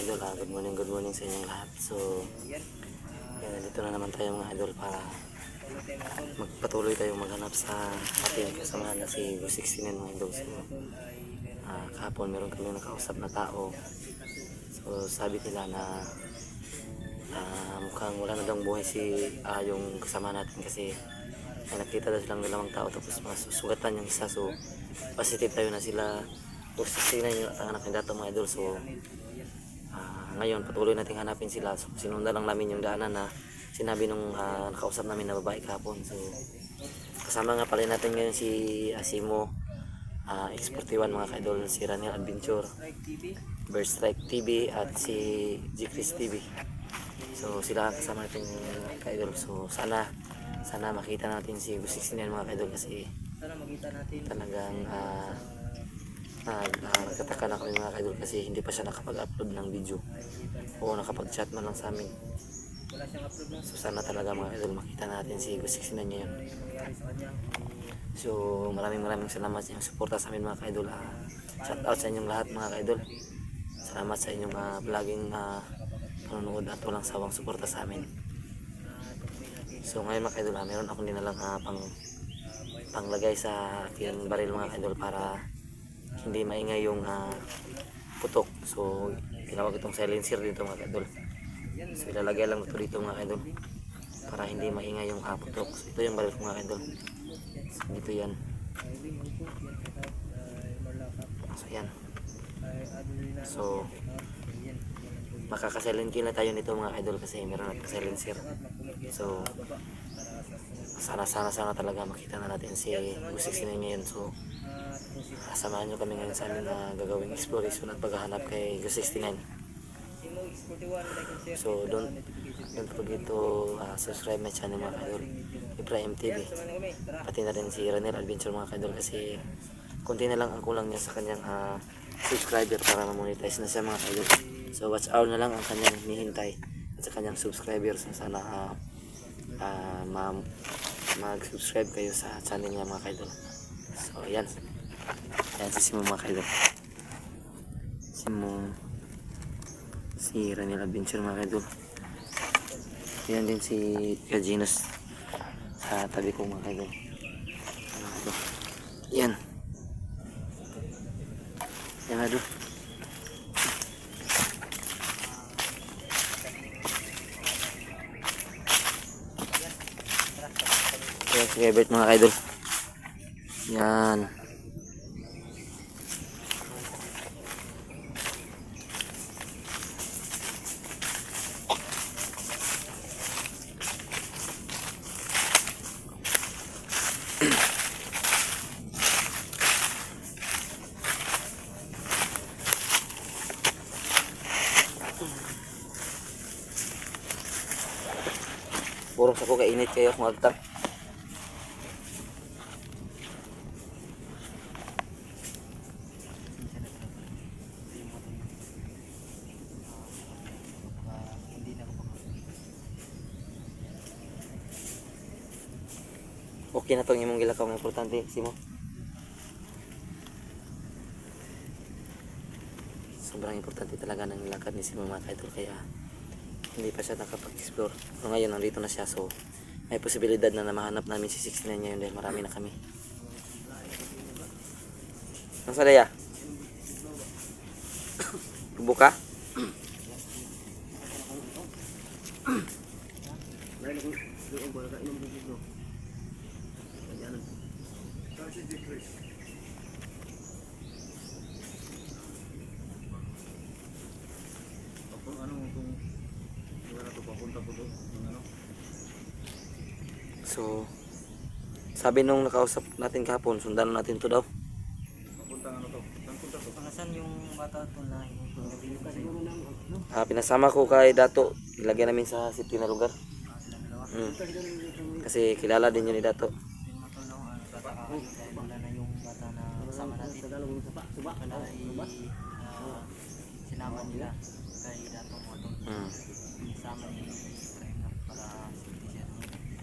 idol. Good morning sa inyong lahat. So, dito na naman tayo mga idol para magpatuloy tayo maghanap sa ating kasamahan na si 69 mga idol. So, kahapon meron kami nakausap na tao. So, sabi nila na mukhang wala na daw buhay yung kasama natin kasi may nakita daw silang dalawang tao tapos masugatan yung isa. So, positive tayo na sila. Tapos tingnan yung anak ng dato mga idol. So ngayon patuloy natin hanapin sila. So sinundan lang namin yung daanan na sinabi nung nakausap namin na babae kahapon. So kasama nga pala natin ngayon si Asimo, X41 mga idol, si Raniel Adventure, Bird Strike TV at si G-Chris TV. So sila kasama natin ka-idol. So sana makita natin si 69 mga idol kasi talagang nagtataka na kami mga idol kasi hindi pa siya nakapag-upload ng video o nakapag-chat man lang sa amin. So sana talaga mga idol makita natin si 69 ngayon. So maraming salamat sa inyong suporta sa amin mga idol. Shout out sa inyong lahat mga idol. Salamat sa inyong vlogging panonood at walang sawang suporta sa amin. So ngayon mga idol, meron akong dinalang panglagay sa aking baril mga idol para hindi maingay yung putok. So tinawag itong silencer dito mga idol. So ilalagay lang ito dito mga idol para hindi maingay yung putok. So ito yung baril ko mga idol. So dito yan. So yan. So makakasilensir na tayo nito mga idol kasi meron natin silencer. So sana talaga makita na natin si 69 ngayon. So samahan nyo kami ngayon sa aming gagawing exploration at paghahanap kay 69. So don't forget to subscribe my channel mga idol, Ibrahim TV, pati na rin si Raniel Adventure mga idol kasi konti na lang ang kulang niya sa kanyang subscriber para ma-monetize na siya mga idol. So watch out na lang ang kanyang hinihintay at sa kanyang subscribers na sana mag-subscribe kayo sa channel niya mga idol. So yan si Simo mga idol. Si Raniel Adventure mga idol. Yan din si Kajinos sa tabi ko mga idol. Yan idol. Yan si Herbert mga idol. Yan. Purong sa ko kainit kayo kung agtang. Okay na itong imong gilakaw ng importante, Simo. Sobrang importante talaga ng lakad ni Simo mga idol kaya hindi pa siya nakapag-explore. So ngayon nandito na siya, so may posibilidad na mahanap namin si 69 ngayon dahil marami na kami. Nasa daya? Buka? So sabi nung nakausap natin kahapon, sundan natin to daw. Saan yung bata to na Pinasama ko kay Dato, ilagay namin sa safety na lugar. Kasi kilala din yun ni Dato. wala na yung bata na kasama natin. Kaya sinama nila kay Dato mo to. Sama ni Ibrahim na para safety siya.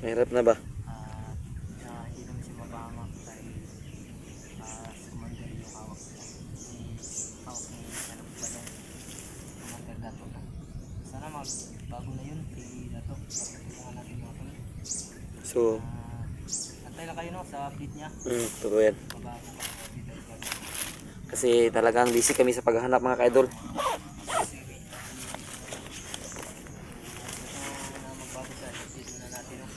Mahirap na ba? Hindi naman siya mapahamak dahil si Commander yung hawak nila. Si hawak ni Commander Dato. So, Antay lang kayo no sa update niya. totoo yan. Mabago pa. Kasi talagang busy kami sa paghahanap mga ka-idol. Ito na magbago sa update na natin no.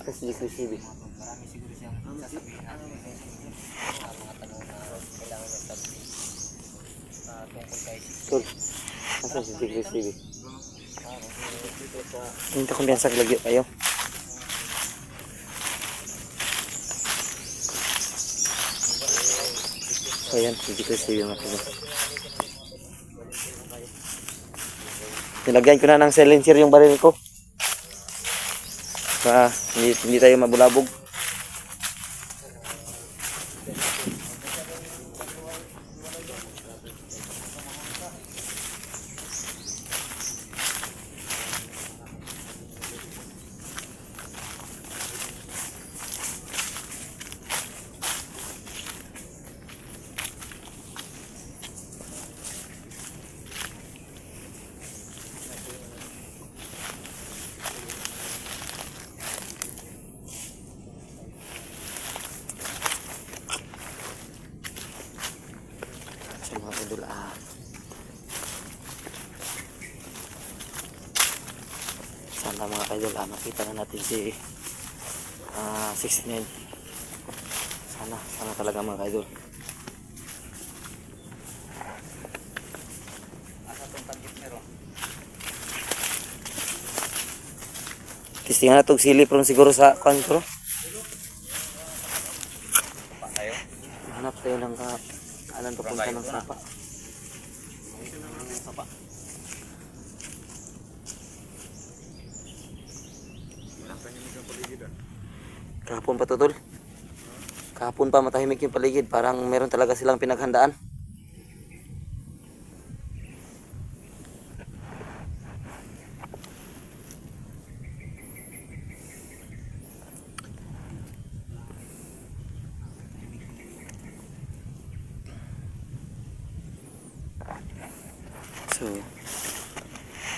Kasi GCB. Marami siguro siyang sasabihin natin mga tanong na kailangan ng sabihin tungkol kay Tol, nasa si GCB? dito sa Hindi ko kumpiyansa lagi kayo. So yan, si GCB mga ka-idol. Nilagyan ko na ng silencer yung baril ko. Para hindi tayo mabulabog. Sa mga idol, sana mga idol, makita na natin si 69. Sana talaga mga idol. asa tong tangkip nero. Testingan na itong silip ron siguro sa kwan bro. Pa kayo. Hanap tayo ng alam papunta ng sapa. Sapa. Kahapon pa to tol. Kahapon pa matahimik yung paligid. Parang meron talaga silang pinaghandaan. So,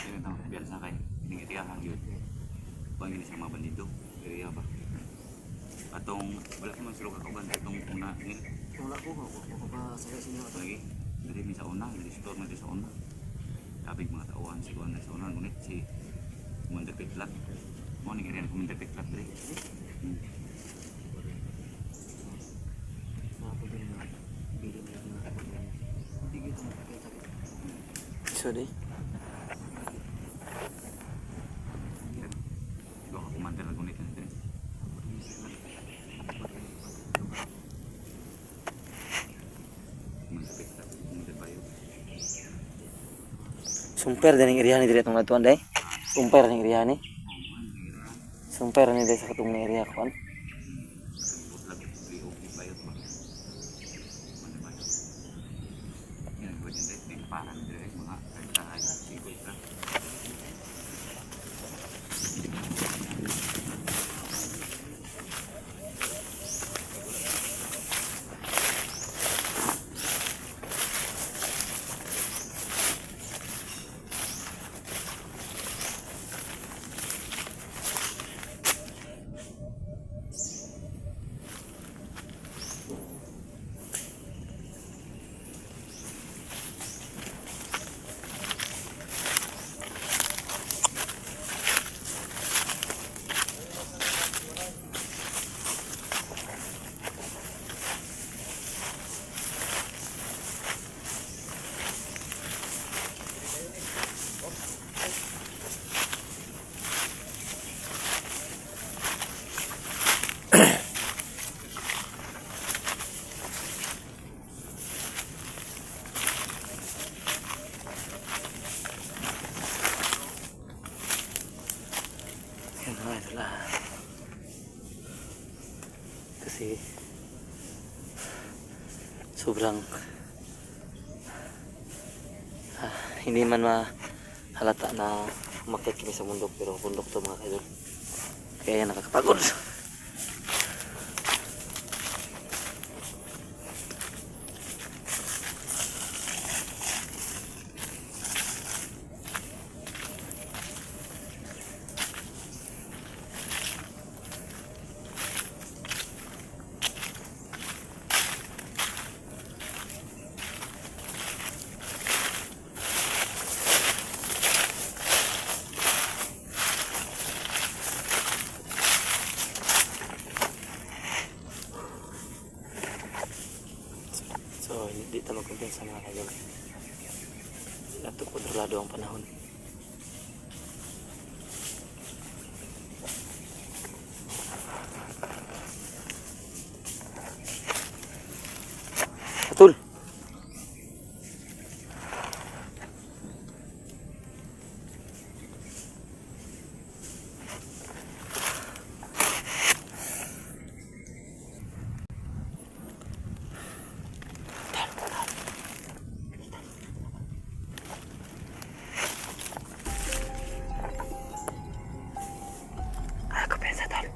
Ini tahu biar sakai ini dia lanjut. Bang ini sama bandido. Dari apa? Atong wala ka man sila kakauban itong una nil. Wala ko pa sa sinyo Lagi dari mi sa una, di store na di sa una. Kabig mga tauhan si kuan sa una ngunit si mendepiklat. Mo ni kirian mendepiklat dari. sorry. Ikaw ka kumandir na ngunit na din. Mendepiklat, mendepayo. Sumper din ang irihan ni dire tong atuan day. Sumper ng irihan ni. Sumper ni day sa katong area kuan. Lagi beli oke bayot ba. Mendepayo. Yan gua jendek di parang dari mga kantahan sigol ka. Yan mga idol kasi sobrang hindi man mahalata na umakyat kami sa bundok, pero bundok to mga idol, kaya nakakapagod. kumpiyansa mga idol. Ito kontrolado ang panahon. Betul. Aku pensa tol.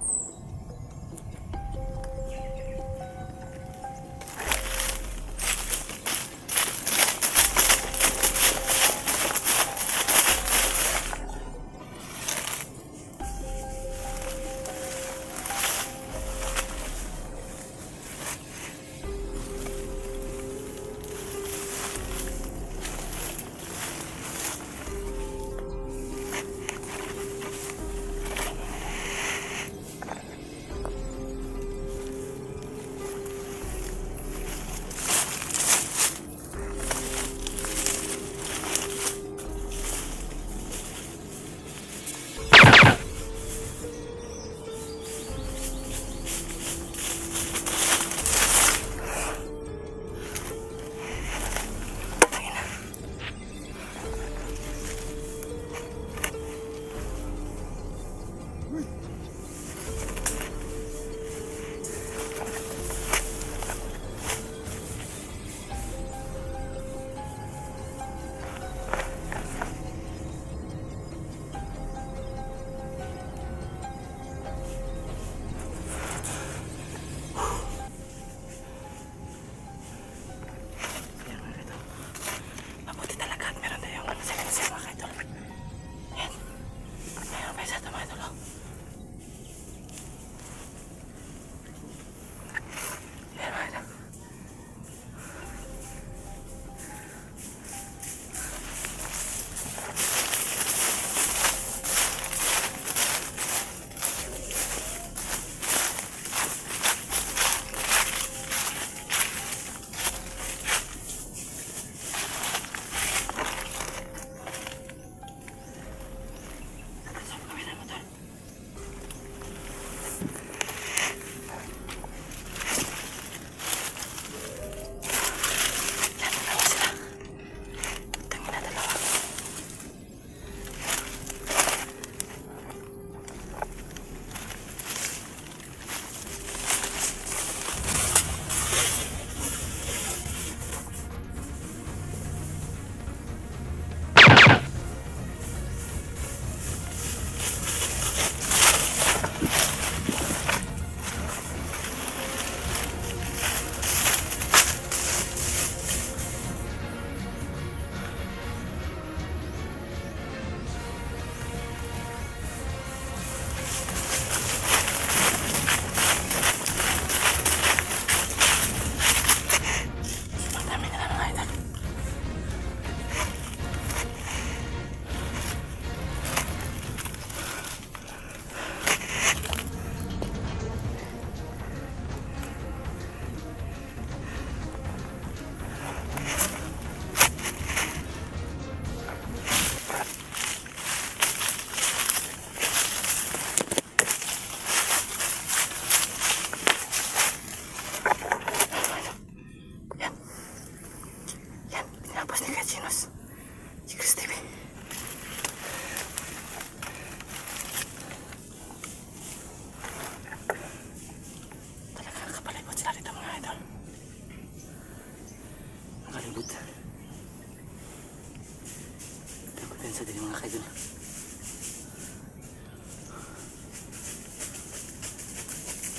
Sa din mga kaidol.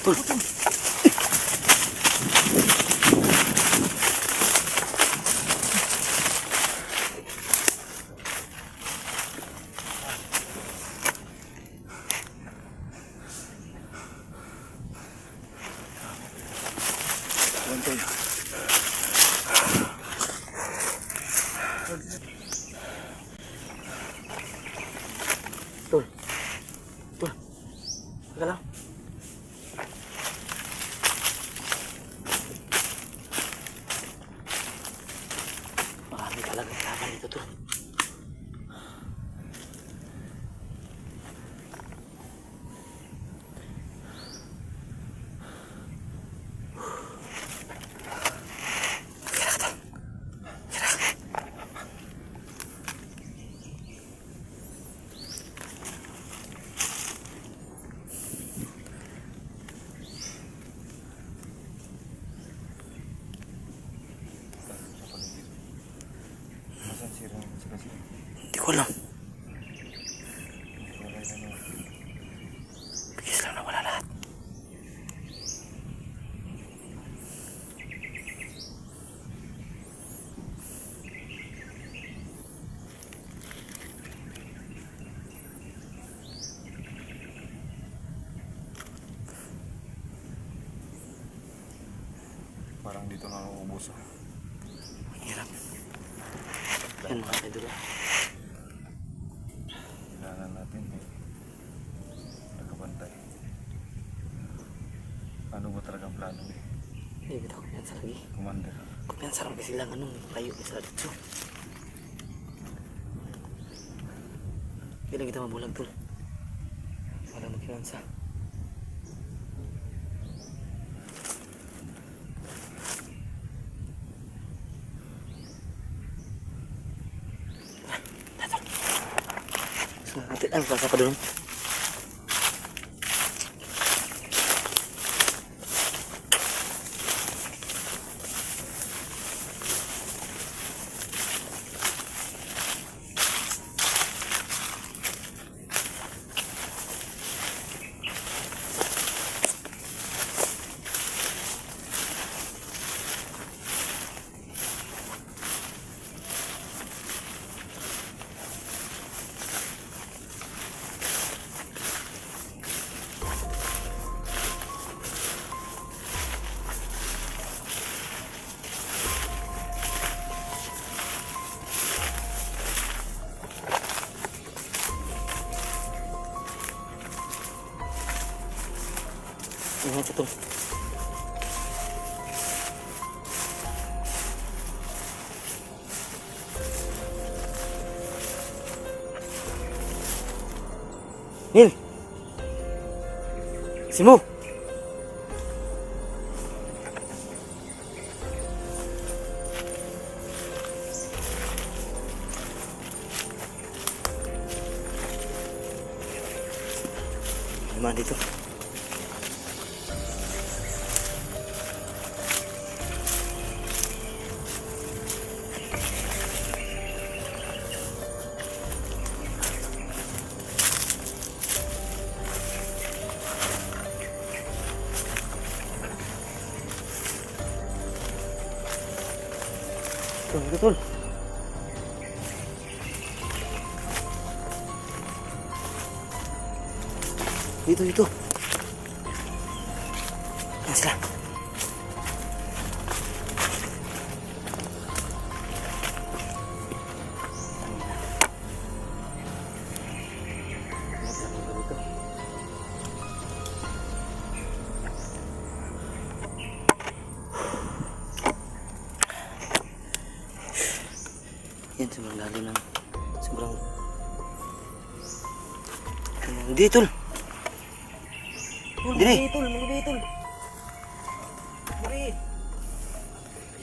Tol. Tol. Tol. Teka lang. kasi. Hindi ko alam. Bigis lang na wala lahat. Parang dito na nauubos. Ang hirap. Yan mga idol. Kailangan natin nagkabantay. Ano ba talagang plano ni Hindi bitaw kumpiyansa lagi. Commander? Kumpiyansa lang kasi lang anong layo ni sa dito. Hindi lang kita mabulag tol. Para magkiyansa. Natin ang kasa pa doon. Ingat ito. Nil! Simo! Naman dito. Betul. Itu. Yan sila. Yan, sobrang lalim ng sobrang hindi tol. Dili. Mga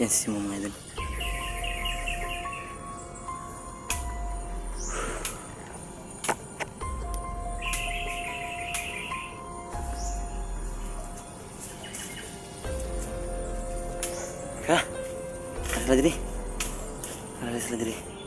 Yan si Simo mga idol. Kah? Ada sila diri.